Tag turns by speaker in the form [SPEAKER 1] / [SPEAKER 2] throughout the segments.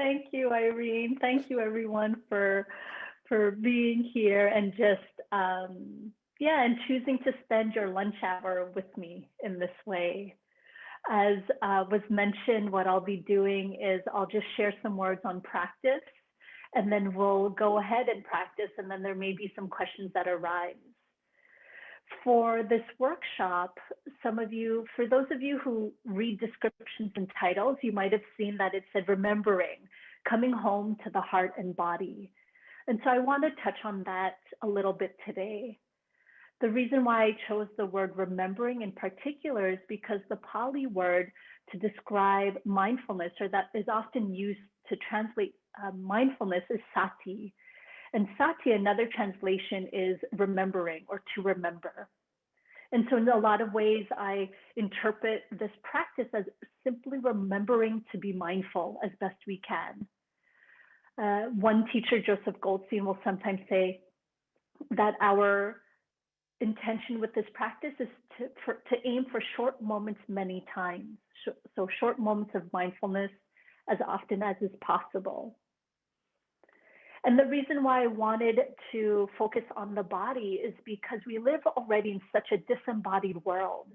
[SPEAKER 1] Thank you, Irene. Thank you, everyone, for being here and just yeah, and choosing to spend your lunch hour with me in this way. As was mentioned, what I'll be doing is I'll just share some words on practice, and then we'll go ahead and practice, and then there may be some questions that arise. For this workshop, for those of you who read descriptions and titles, you might have seen that it said remembering, coming home to the heart and body. And so I want to touch on that a little bit today. The reason why I chose the word remembering in particular is because the Pali word to describe mindfulness, or that is often used to translate mindfulness, is sati. And sati, another translation, is remembering or to remember. And so in a lot of ways, I interpret this practice as simply remembering to be mindful as best we can. One teacher, Joseph Goldstein, will sometimes say that our intention with this practice is to aim for short moments many times. So short moments of mindfulness as often as is possible. And the reason why I wanted to focus on the body is because we live already in such a disembodied world.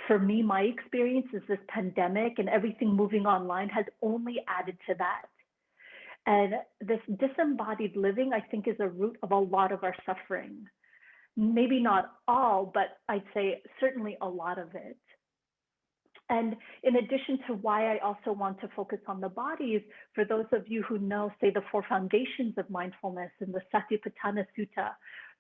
[SPEAKER 1] For me, my experience is this pandemic and everything moving online has only added to that. And this disembodied living, I think, is a root of a lot of our suffering. Maybe not all, but I'd say certainly a lot of it. And in addition to why I also want to focus on the bodies, for those of you who know, say, the 4 foundations of mindfulness in the Satipatthana Sutta,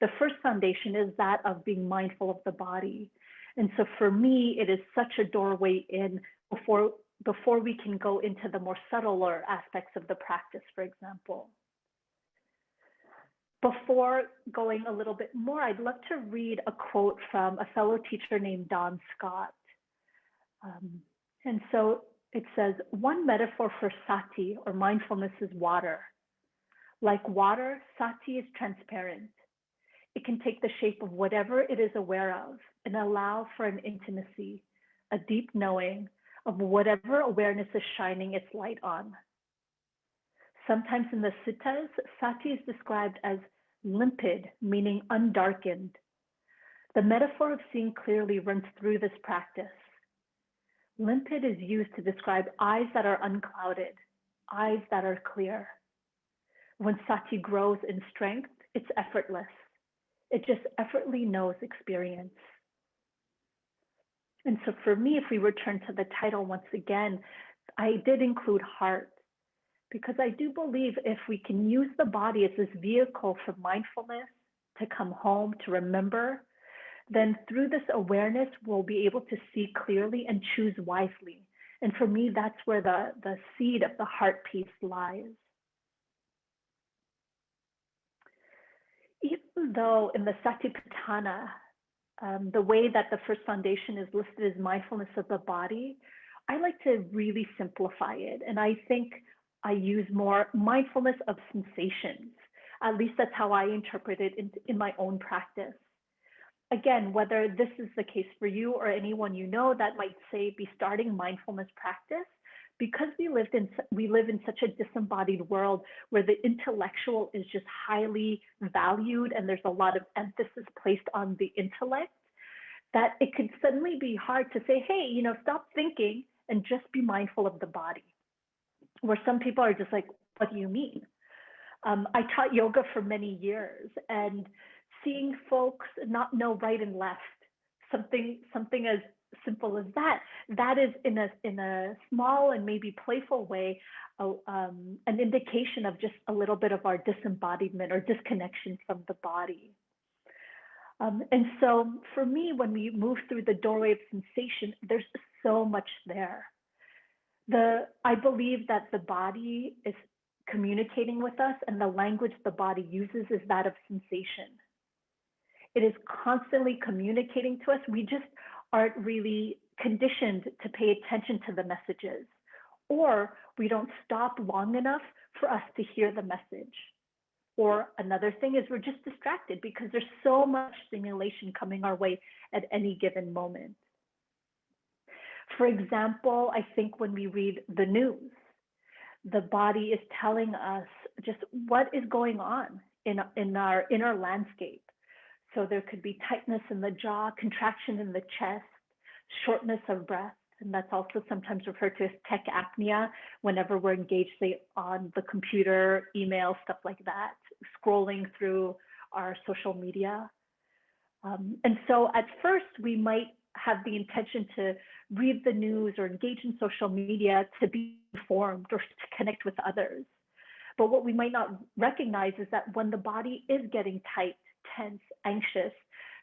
[SPEAKER 1] the first foundation is that of being mindful of the body. And so for me, it is such a doorway in before we can go into the more subtler aspects of the practice, for example. Before going a little bit more, I'd love to read a quote from a fellow teacher named Don Scott. And so it says, one metaphor for sati or mindfulness is water. Like water, sati is transparent. It can take the shape of whatever it is aware of and allow for an intimacy, a deep knowing of whatever awareness is shining its light on. Sometimes in the suttas, sati is described as limpid, meaning undarkened. The metaphor of seeing clearly runs through this practice. Limpid is used to describe eyes that are unclouded, eyes that are clear. When sati grows in strength, it's effortless. It just effortlessly knows experience. And so for me, if we return to the title once again, I did include heart, because I do believe if we can use the body as this vehicle for mindfulness, to come home, to remember, then through this awareness, we'll be able to see clearly and choose wisely. And for me, that's where the seed of the heart piece lies. Even though in the Satipatthana, the way that the first foundation is listed as mindfulness of the body, I like to really simplify it. And I think I use more mindfulness of sensations. At least that's how I interpret it in my own practice. Again, whether this is the case for you or anyone you know that might say be starting mindfulness practice, because we live in such a disembodied world where the intellectual is just highly valued and there's a lot of emphasis placed on the intellect, that it could suddenly be hard to say, hey, stop thinking and just be mindful of the body. Where some people are just like, what do you mean? I taught yoga for many years, and seeing folks not know right and left, something as simple as that is in a small and maybe playful way, an indication of just a little bit of our disembodiment or disconnection from the body. And so for me, when we move through the doorway of sensation, there's so much there. I believe that the body is communicating with us, and the language the body uses is that of sensation. It is constantly communicating to us. We just aren't really conditioned to pay attention to the messages, or we don't stop long enough for us to hear the message. Or another thing is we're just distracted because there's so much stimulation coming our way at any given moment. For example, I think when we read the news, the body is telling us just what is going on in our inner landscape. So there could be tightness in the jaw, contraction in the chest, shortness of breath, and that's also sometimes referred to as tech apnea whenever we're engaged, say, on the computer, email, stuff like that, scrolling through our social media. And so at first, we might have the intention to read the news or engage in social media to be informed or to connect with others. But what we might not recognize is that when the body is getting tight, tense, anxious,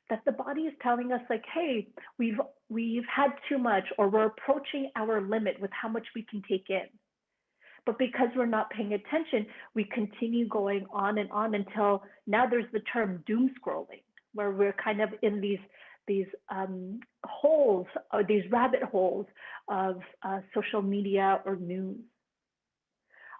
[SPEAKER 1] that the body is telling us like, hey, we've had too much, or we're approaching our limit with how much we can take in. But because we're not paying attention, we continue going on and on until now there's the term doom scrolling, where we're kind of in these holes, or these rabbit holes of social media or news.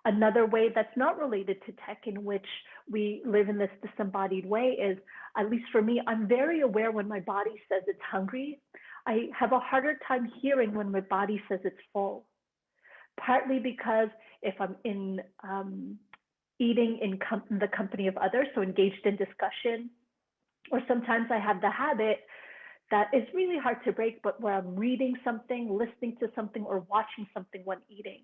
[SPEAKER 1] Another way that's not related to tech, in which we live in this disembodied way, is, at least for me, I'm very aware when my body says it's hungry. I have a harder time hearing when my body says it's full. Partly because if I'm eating in the company of others, so engaged in discussion, or sometimes I have the habit that is really hard to break, but where I'm reading something, listening to something, or watching something when eating.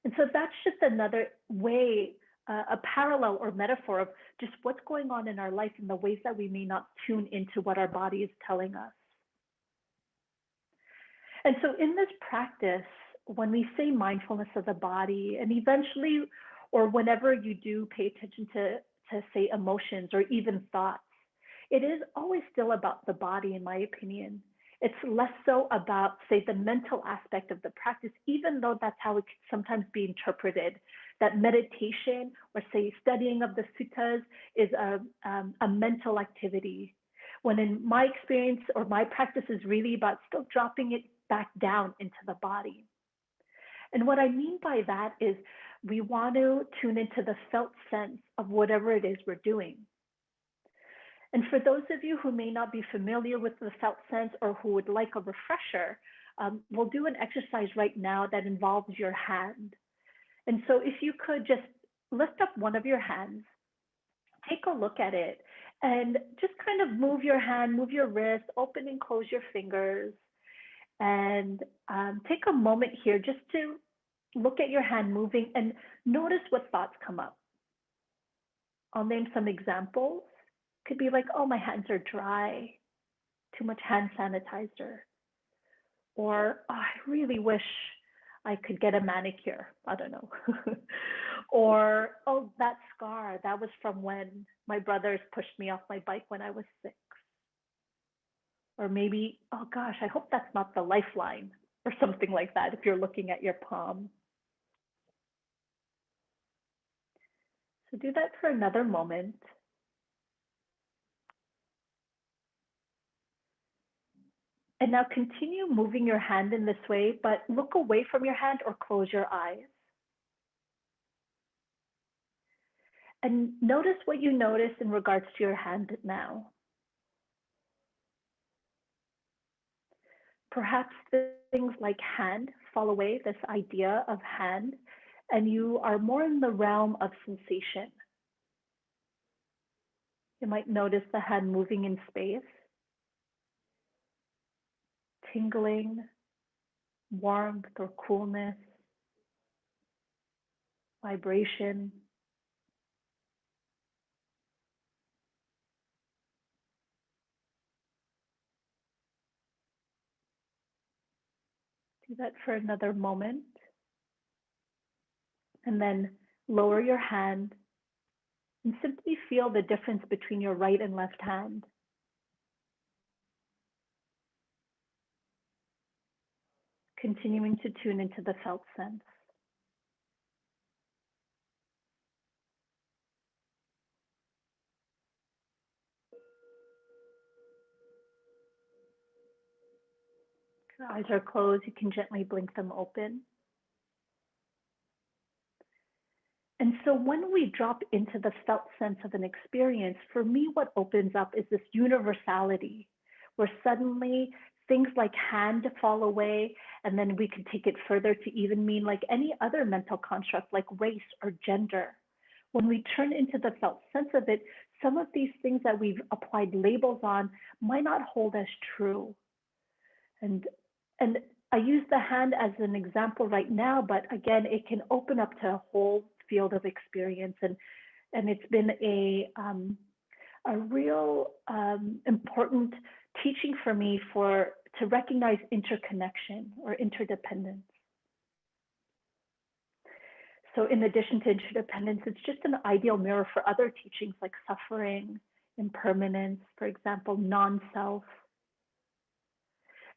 [SPEAKER 1] And so that's just another way, a parallel or metaphor of just what's going on in our life and the ways that we may not tune into what our body is telling us. And so in this practice, when we say mindfulness of the body, and eventually, or whenever you do pay attention to say emotions or even thoughts, it is always still about the body, in my opinion. It's less so about, say, the mental aspect of the practice, even though that's how it can sometimes be interpreted, that meditation or, say, studying of the suttas is a mental activity. When in my experience or my practice is really about still dropping it back down into the body. And what I mean by that is we want to tune into the felt sense of whatever it is we're doing. And for those of you who may not be familiar with the felt sense or who would like a refresher, we'll do an exercise right now that involves your hand. And so if you could just lift up one of your hands, take a look at it, and just kind of move your hand, move your wrist, open and close your fingers, and take a moment here just to look at your hand moving and notice what thoughts come up. I'll name some examples. Could be like, oh, my hands are dry, too much hand sanitizer. Or, oh, I really wish I could get a manicure. I don't know. Or, oh, that scar, that was from when my brothers pushed me off my bike when I was 6. Or maybe, oh gosh, I hope that's not the lifeline, or something like that if you're looking at your palm. So do that for another moment. And now continue moving your hand in this way, but look away from your hand or close your eyes. And notice what you notice in regards to your hand now. Perhaps things like hand fall away, this idea of hand, and you are more in the realm of sensation. You might notice the hand moving in space, tingling, warmth or coolness, vibration. Do that for another moment. And then lower your hand and simply feel the difference between your right and left hand. Continuing to tune into the felt sense. If your eyes are closed, you can gently blink them open. And so when we drop into the felt sense of an experience, for me, what opens up is this universality, where suddenly things like hand fall away, and then we can take it further to even mean like any other mental construct like race or gender. When we turn into the felt sense of it, some of these things that we've applied labels on might not hold as true. And I use the hand as an example right now, but again, it can open up to a whole field of experience. And it's been a real important teaching for me to recognize interconnection or interdependence. So in addition to interdependence, it's just an ideal mirror for other teachings like suffering, impermanence, for example, non-self.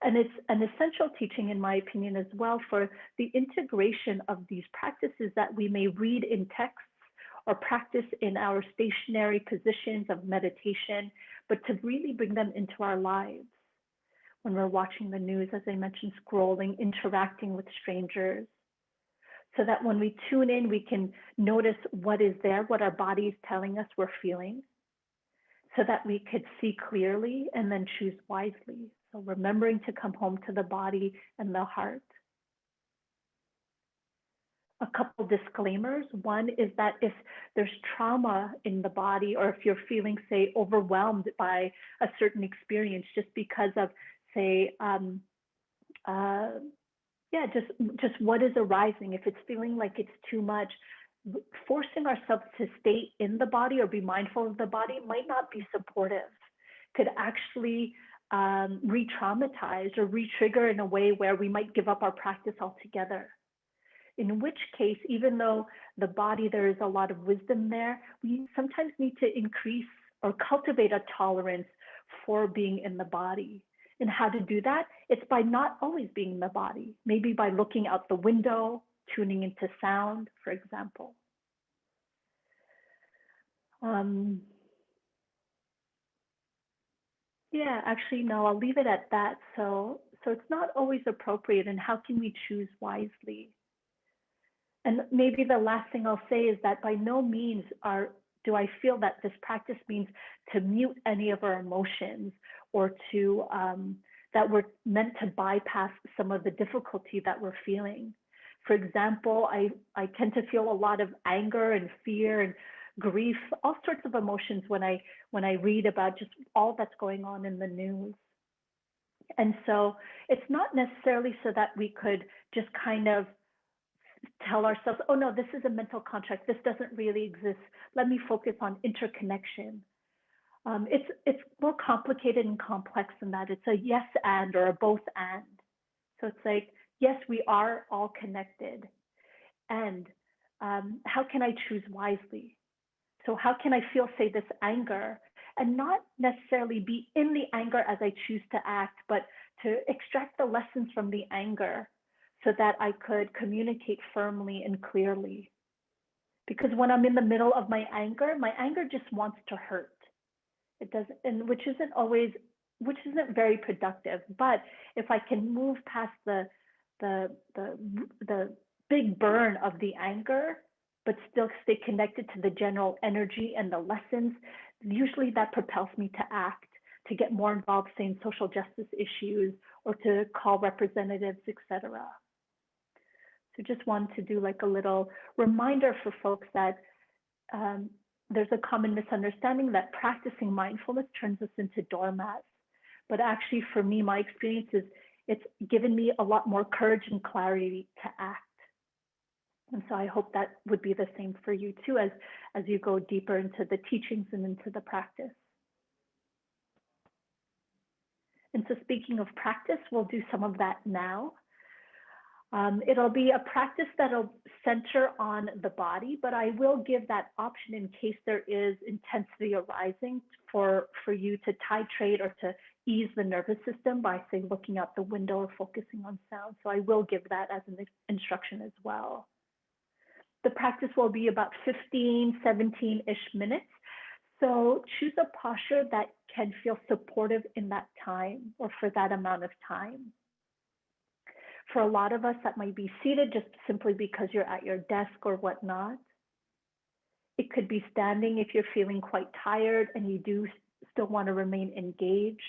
[SPEAKER 1] And it's an essential teaching, in my opinion, as well, for the integration of these practices that we may read in texts or practice in our stationary positions of meditation, but to really bring them into our lives. When we're watching the news, as I mentioned, scrolling, interacting with strangers, so that when we tune in, we can notice what is there, what our body is telling us we're feeling, so that we could see clearly and then choose wisely. So remembering to come home to the body and the heart. A couple disclaimers. One is that if there's trauma in the body, or if you're feeling, say, overwhelmed by a certain experience just because of, say, just what is arising, if it's feeling like it's too much, forcing ourselves to stay in the body or be mindful of the body might not be supportive, could actually re-traumatize or re-trigger in a way where we might give up our practice altogether. In which case, even though the body, there is a lot of wisdom there, we sometimes need to increase or cultivate a tolerance for being in the body. And how to do that? It's by not always being in the body, maybe by looking out the window, tuning into sound, for example. Yeah, actually, no, I'll leave it at that. So it's not always appropriate, and how can we choose wisely? And maybe the last thing I'll say is that by no means do I feel that this practice means to mute any of our emotions, or to that we're meant to bypass some of the difficulty that we're feeling. For example, I tend to feel a lot of anger and fear and grief, all sorts of emotions when I read about just all that's going on in the news. And so it's not necessarily so that we could just kind of tell ourselves, oh no, this is a mental contract, this doesn't really exist, let me focus on interconnection. It's more complicated and complex than that. It's a yes and or a both and. So it's like, yes, we are all connected. And how can I choose wisely? So how can I feel, say, this anger and not necessarily be in the anger as I choose to act, but to extract the lessons from the anger so that I could communicate firmly and clearly. Because when I'm in the middle of my anger just wants to hurt. It doesn't, and which isn't very productive. But if I can move past the big burn of the anger, but still stay connected to the general energy and the lessons, usually that propels me to act, to get more involved, say, in social justice issues, or to call representatives, etc. So just wanted to do like a little reminder for folks that there's a common misunderstanding that practicing mindfulness turns us into doormats. But actually, for me, my experience is it's given me a lot more courage and clarity to act. And so I hope that would be the same for you too, as you go deeper into the teachings and into the practice. And so speaking of practice, we'll do some of that now. It'll be a practice that'll center on the body, but I will give that option in case there is intensity arising for you to titrate or to ease the nervous system by, say, looking out the window or focusing on sound. So I will give that as an instruction as well. The practice will be about 15, 17-ish minutes. So choose a posture that can feel supportive in that time or for that amount of time. For a lot of us, that might be seated just simply because you're at your desk or whatnot. It could be standing if you're feeling quite tired and you do still want to remain engaged.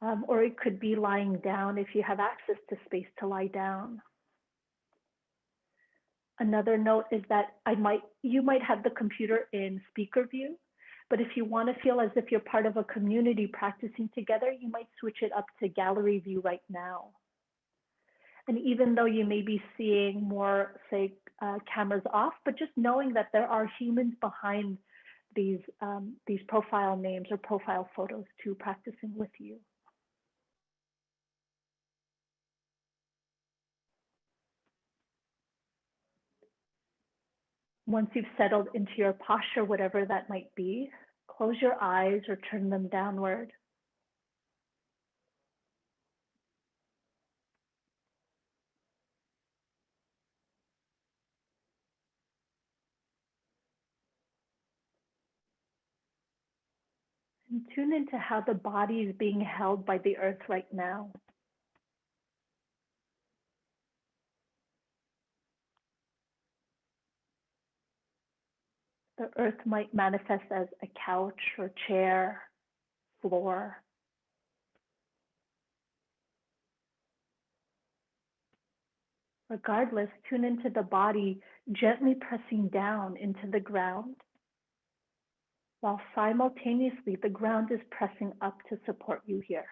[SPEAKER 1] or it could be lying down if you have access to space to lie down. Another note is that you might have the computer in speaker view, but if you want to feel as if you're part of a community practicing together, you might switch it up to gallery view right now. And even though you may be seeing more, say, cameras off, but just knowing that there are humans behind these profile names or profile photos too, practicing with you. Once you've settled into your posture, whatever that might be, close your eyes or turn them downward. And tune into how the body is being held by the earth right now. The earth might manifest as a couch or chair, floor. Regardless, tune into the body gently pressing down into the ground, while simultaneously the ground is pressing up to support you here.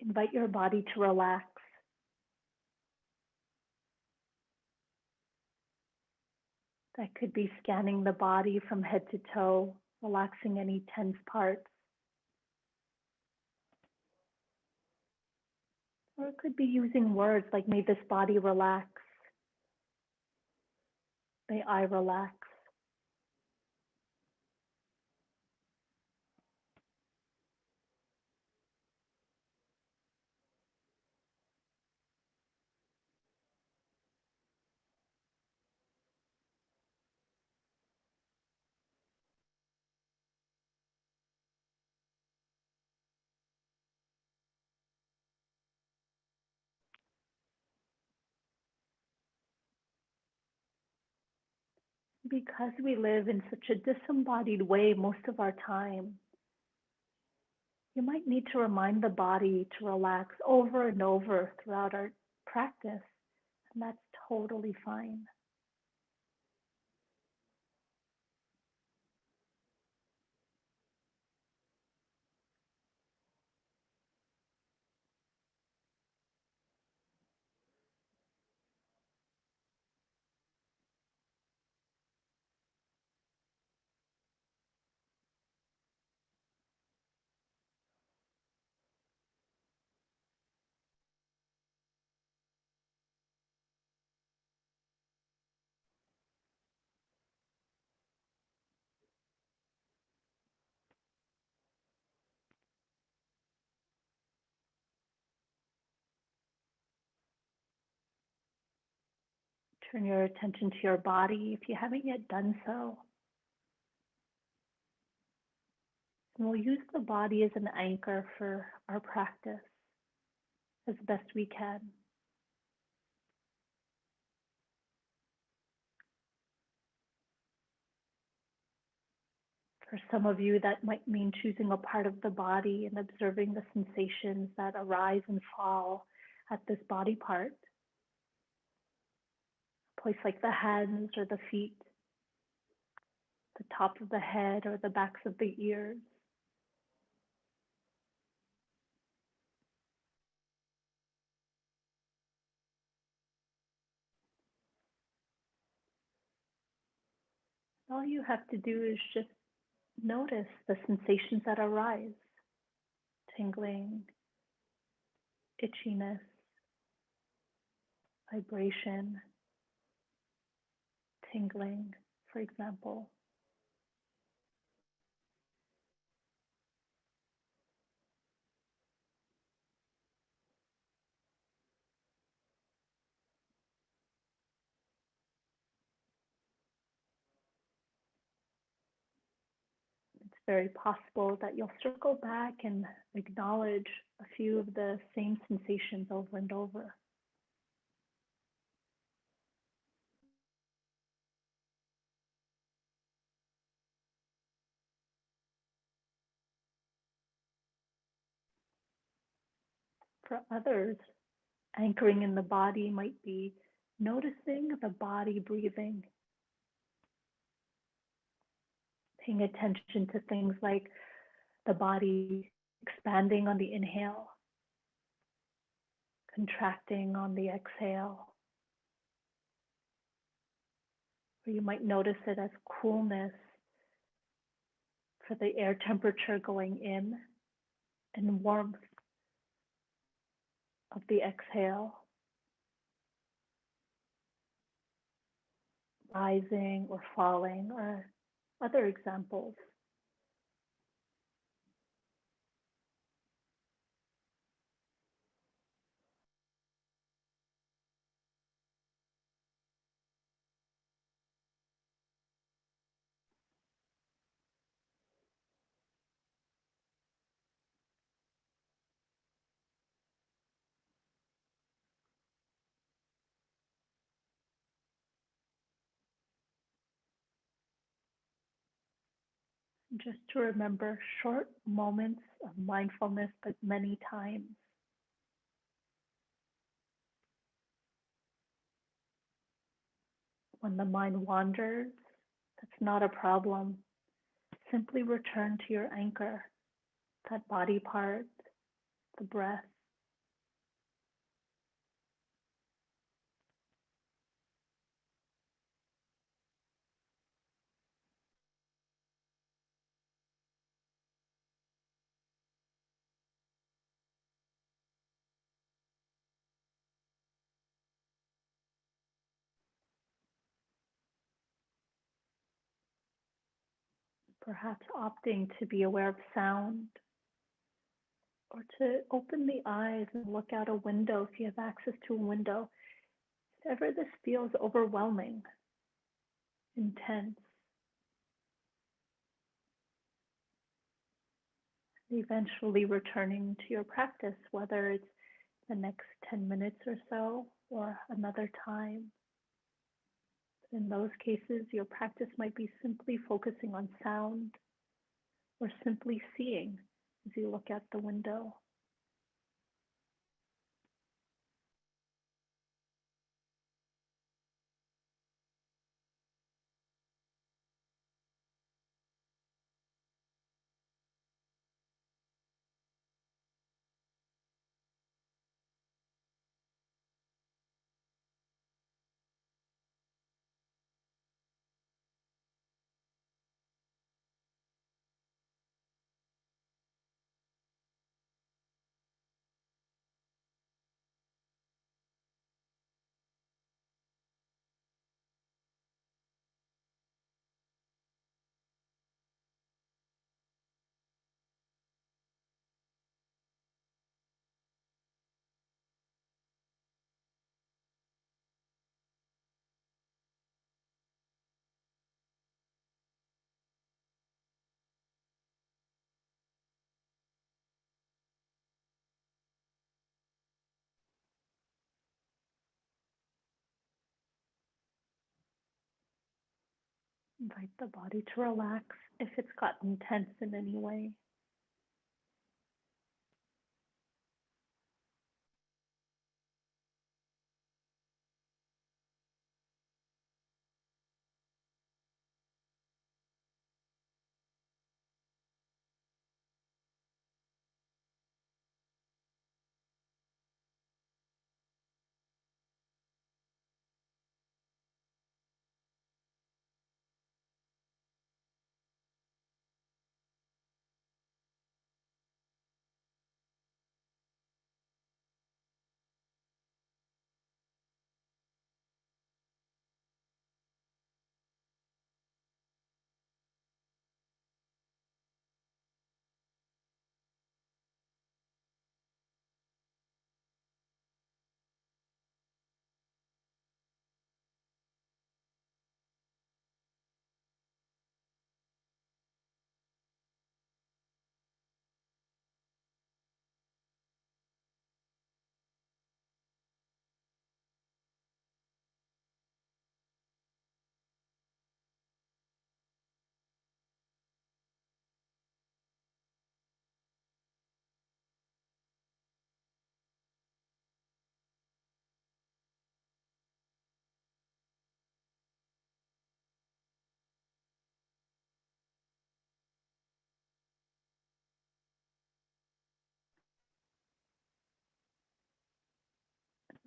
[SPEAKER 1] Invite your body to relax. That could be scanning the body from head to toe, relaxing any tense parts. Or it could be using words like, may this body relax. May I relax. Because we live in such a disembodied way most of our time, you might need to remind the body to relax over and over throughout our practice, and that's totally fine. Turn your attention to your body if you haven't yet done so. And we'll use the body as an anchor for our practice as best we can. For some of you, that might mean choosing a part of the body and observing the sensations that arise and fall at this body part. A place like the hands or the feet, the top of the head or the backs of the ears. All you have to do is just notice the sensations that arise. Tingling, itchiness, vibration, tingling, for example. very possible that you'll circle back and acknowledge a few of the same sensations over and over. For others, anchoring in the body might be noticing the body breathing, paying attention to things like the body expanding on the inhale, contracting on the exhale. Or you might notice it as coolness for the air temperature going in and warmth of the exhale, rising or falling, or other examples. Just to remember short moments of mindfulness, but many times. When the mind wanders, that's not a problem. Simply return to your anchor, that body part, the breath. Perhaps opting to be aware of sound, or to open the eyes and look out a window if you have access to a window. If ever this feels overwhelming, intense, eventually returning to your practice, whether it's the next 10 minutes or so or another time. In those cases, your practice might be simply focusing on sound or simply seeing as you look out the window. Invite the body to relax if it's gotten tense in any way.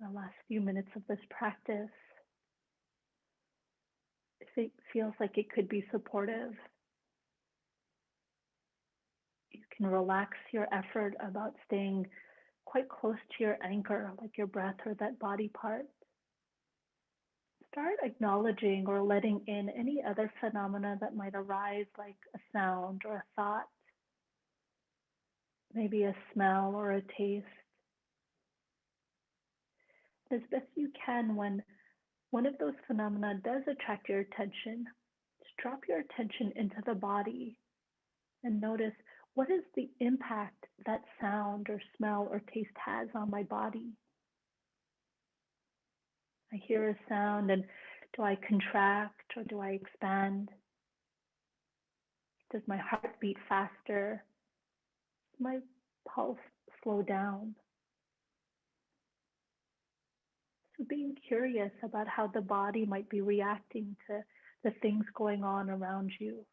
[SPEAKER 1] the last few minutes of this practice, if it feels like it could be supportive, you can relax your effort about staying quite close to your anchor, like your breath or that body part. Start acknowledging or letting in any other phenomena that might arise, like a sound or a thought, maybe a smell or a taste. As best you can, when one of those phenomena does attract your attention, just drop your attention into the body and notice, what is the impact that sound or smell or taste has on my body? I hear a sound, and do I contract or do I expand? Does my heart beat faster? Does my pulse slow down? So being curious about how the body might be reacting to the things going on around you.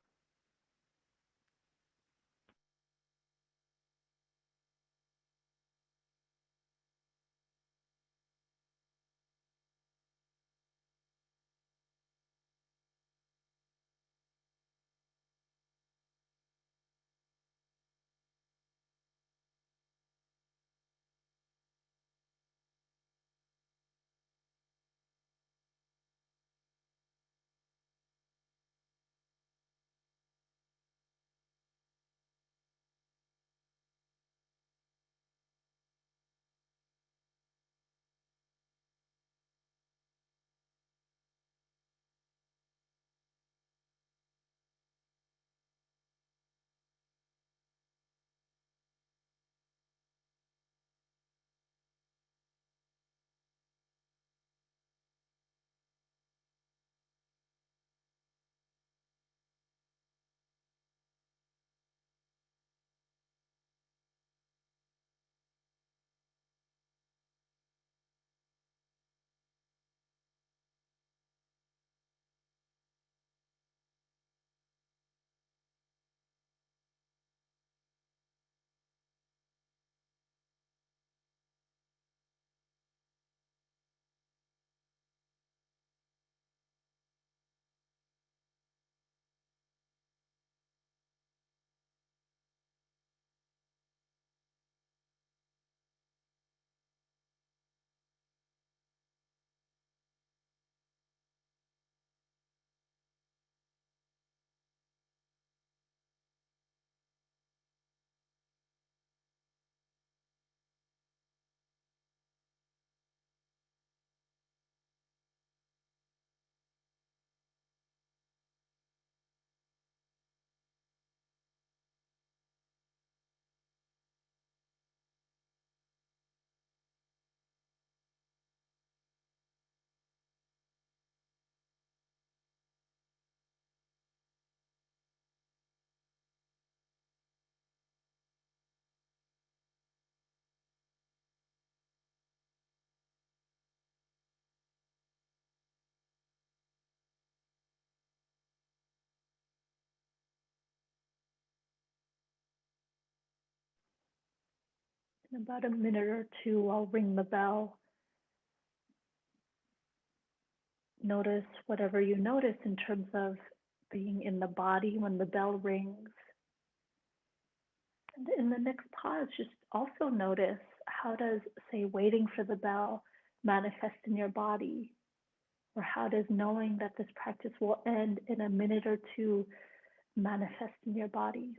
[SPEAKER 1] In about a minute or two, I'll ring the bell. Notice whatever you notice in terms of being in the body when the bell rings. And in the next pause, just also notice, how does, say, waiting for the bell manifest in your body? Or how does knowing that this practice will end in a minute or two manifest in your body?